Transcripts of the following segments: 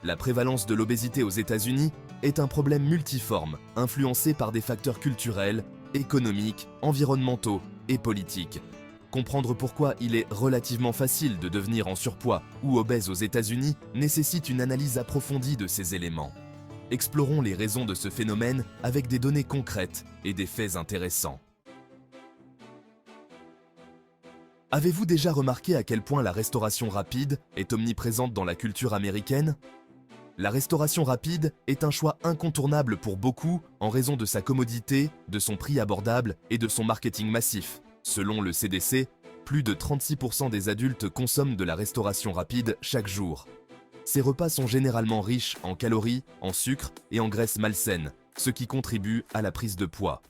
La prévalence de l'obésité aux États-Unis est un problème multiforme, influencé par des facteurs culturels, économiques, environnementaux et politiques. Comprendre pourquoi il est relativement facile de devenir en surpoids ou obèse aux États-Unis nécessite une analyse approfondie de ces éléments. Explorons les raisons de ce phénomène avec des données concrètes et des faits intéressants. Avez-vous déjà remarqué à quel point la restauration rapide est omniprésente dans la culture américaine ? La restauration rapide est un choix incontournable pour beaucoup en raison de sa commodité, de son prix abordable et de son marketing massif. Selon le CDC, plus de 36% des adultes consomment de la restauration rapide chaque jour. Ces repas sont généralement riches en calories, en sucre et en graisses malsaines, ce qui contribue à la prise de poids.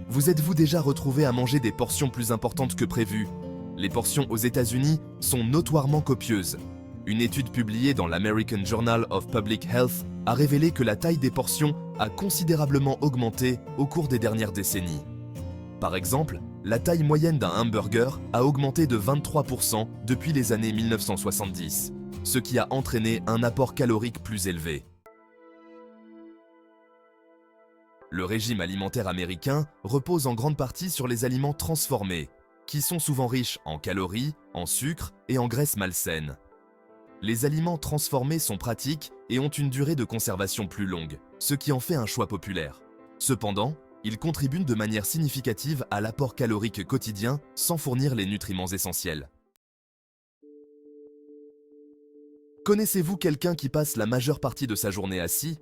Vous êtes-vous déjà retrouvé à manger des portions plus importantes que prévu ? Les portions aux États-Unis sont notoirement copieuses. Une étude publiée dans l'American Journal of Public Health a révélé que la taille des portions a considérablement augmenté au cours des dernières décennies. Par exemple, la taille moyenne d'un hamburger a augmenté de 23% depuis les années 1970, ce qui a entraîné un apport calorique plus élevé. Le régime alimentaire américain repose en grande partie sur les aliments transformés, qui sont souvent riches en calories, en sucre et en graisses malsaines. Les aliments transformés sont pratiques et ont une durée de conservation plus longue, ce qui en fait un choix populaire. Cependant, ils contribuent de manière significative à l'apport calorique quotidien sans fournir les nutriments essentiels. Connaissez-vous quelqu'un qui passe la majeure partie de sa journée assis ?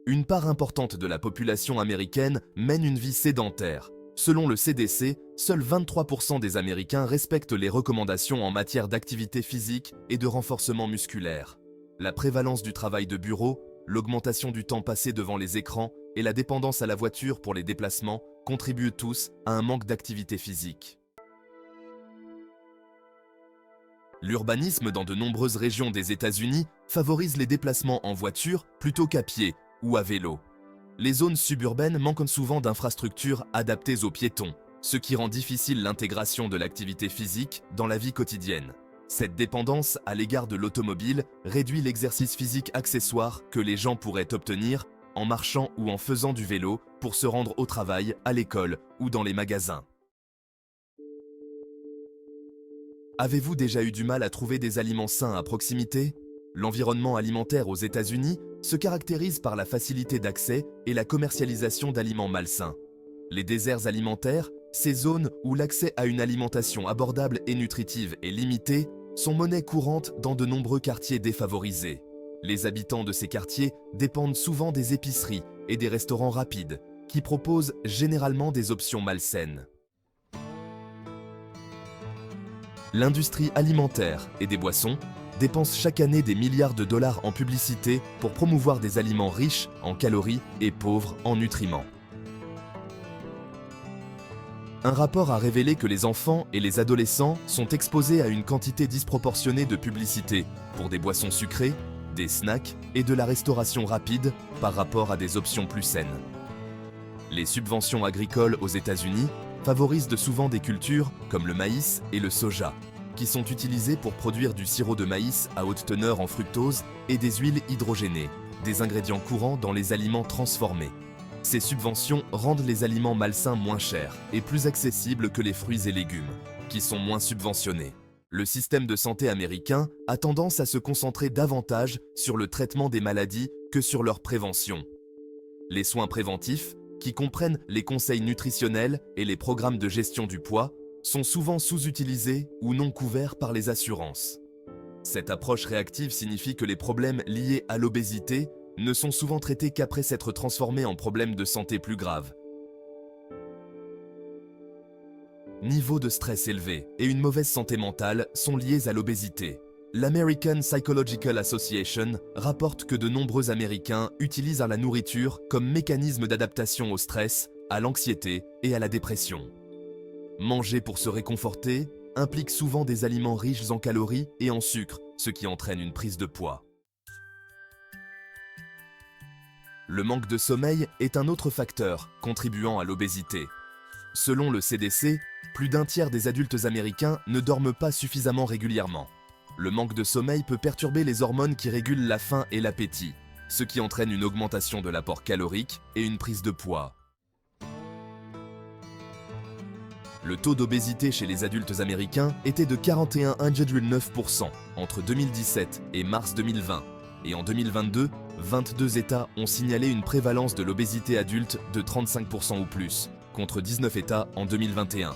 Une part importante de la population américaine mène une vie sédentaire. Selon le CDC, seuls 23% des Américains respectent les recommandations en matière d'activité physique et de renforcement musculaire. La prévalence du travail de bureau, l'augmentation du temps passé devant les écrans et la dépendance à la voiture pour les déplacements contribuent tous à un manque d'activité physique. L'urbanisme dans de nombreuses régions des États-Unis favorise les déplacements en voiture plutôt qu'à pied ou à vélo. Les zones suburbaines manquent souvent d'infrastructures adaptées aux piétons, ce qui rend difficile l'intégration de l'activité physique dans la vie quotidienne. Cette dépendance à l'égard de l'automobile réduit l'exercice physique accessoire que les gens pourraient obtenir en marchant ou en faisant du vélo pour se rendre au travail, à l'école ou dans les magasins. Avez-vous déjà eu du mal à trouver des aliments sains à proximité ? L'environnement alimentaire aux États-Unis se caractérise par la facilité d'accès et la commercialisation d'aliments malsains. Les déserts alimentaires, ces zones où l'accès à une alimentation abordable et nutritive est limité, sont monnaie courante dans de nombreux quartiers défavorisés. Les habitants de ces quartiers dépendent souvent des épiceries et des restaurants rapides, qui proposent généralement des options malsaines. L'industrie alimentaire et des boissons dépense chaque année des milliards de dollars en publicité pour promouvoir des aliments riches en calories et pauvres en nutriments. Un rapport a révélé que les enfants et les adolescents sont exposés à une quantité disproportionnée de publicité pour des boissons sucrées, des snacks et de la restauration rapide par rapport à des options plus saines. Les subventions agricoles aux États-Unis favorisent souvent des cultures comme le maïs et le soja, qui sont utilisés pour produire du sirop de maïs à haute teneur en fructose et des huiles hydrogénées, des ingrédients courants dans les aliments transformés. Ces subventions rendent les aliments malsains moins chers et plus accessibles que les fruits et légumes, qui sont moins subventionnés. Le système de santé américain a tendance à se concentrer davantage sur le traitement des maladies que sur leur prévention. Les soins préventifs, qui comprennent les conseils nutritionnels et les programmes de gestion du poids, sont souvent sous-utilisés ou non couverts par les assurances. Cette approche réactive signifie que les problèmes liés à l'obésité ne sont souvent traités qu'après s'être transformés en problèmes de santé plus graves. Niveau de stress élevé et une mauvaise santé mentale sont liés à l'obésité. L'American Psychological Association rapporte que de nombreux Américains utilisent la nourriture comme mécanisme d'adaptation au stress, à l'anxiété et à la dépression. Manger pour se réconforter implique souvent des aliments riches en calories et en sucre, ce qui entraîne une prise de poids. Le manque de sommeil est un autre facteur contribuant à l'obésité. Selon le CDC, plus d'un tiers des adultes américains ne dorment pas suffisamment régulièrement. Le manque de sommeil peut perturber les hormones qui régulent la faim et l'appétit, ce qui entraîne une augmentation de l'apport calorique et une prise de poids. Le taux d'obésité chez les adultes américains était de 41,9% entre 2017 et mars 2020. Et en 2022, 22 États ont signalé une prévalence de l'obésité adulte de 35% ou plus, contre 19 États en 2021.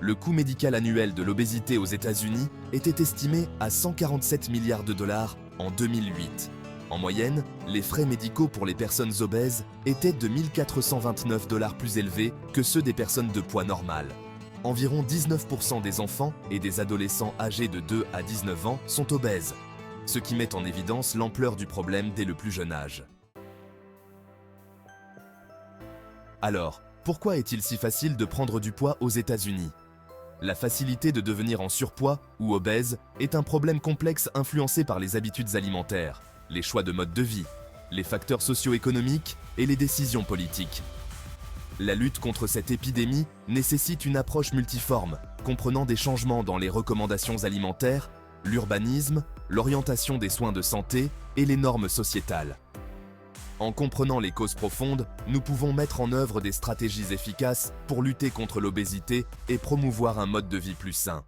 Le coût médical annuel de l'obésité aux États-Unis était estimé à 147 milliards de dollars en 2008. En moyenne, les frais médicaux pour les personnes obèses étaient de 1 429 dollars plus élevés que ceux des personnes de poids normal. Environ 19% des enfants et des adolescents âgés de 2 à 19 ans sont obèses, ce qui met en évidence l'ampleur du problème dès le plus jeune âge. Alors, pourquoi est-il si facile de prendre du poids aux États-Unis ? La facilité de devenir en surpoids ou obèse est un problème complexe influencé par les habitudes alimentaires, les choix de mode de vie, les facteurs socio-économiques et les décisions politiques. La lutte contre cette épidémie nécessite une approche multiforme, comprenant des changements dans les recommandations alimentaires, l'urbanisme, l'orientation des soins de santé et les normes sociétales. En comprenant les causes profondes, nous pouvons mettre en œuvre des stratégies efficaces pour lutter contre l'obésité et promouvoir un mode de vie plus sain.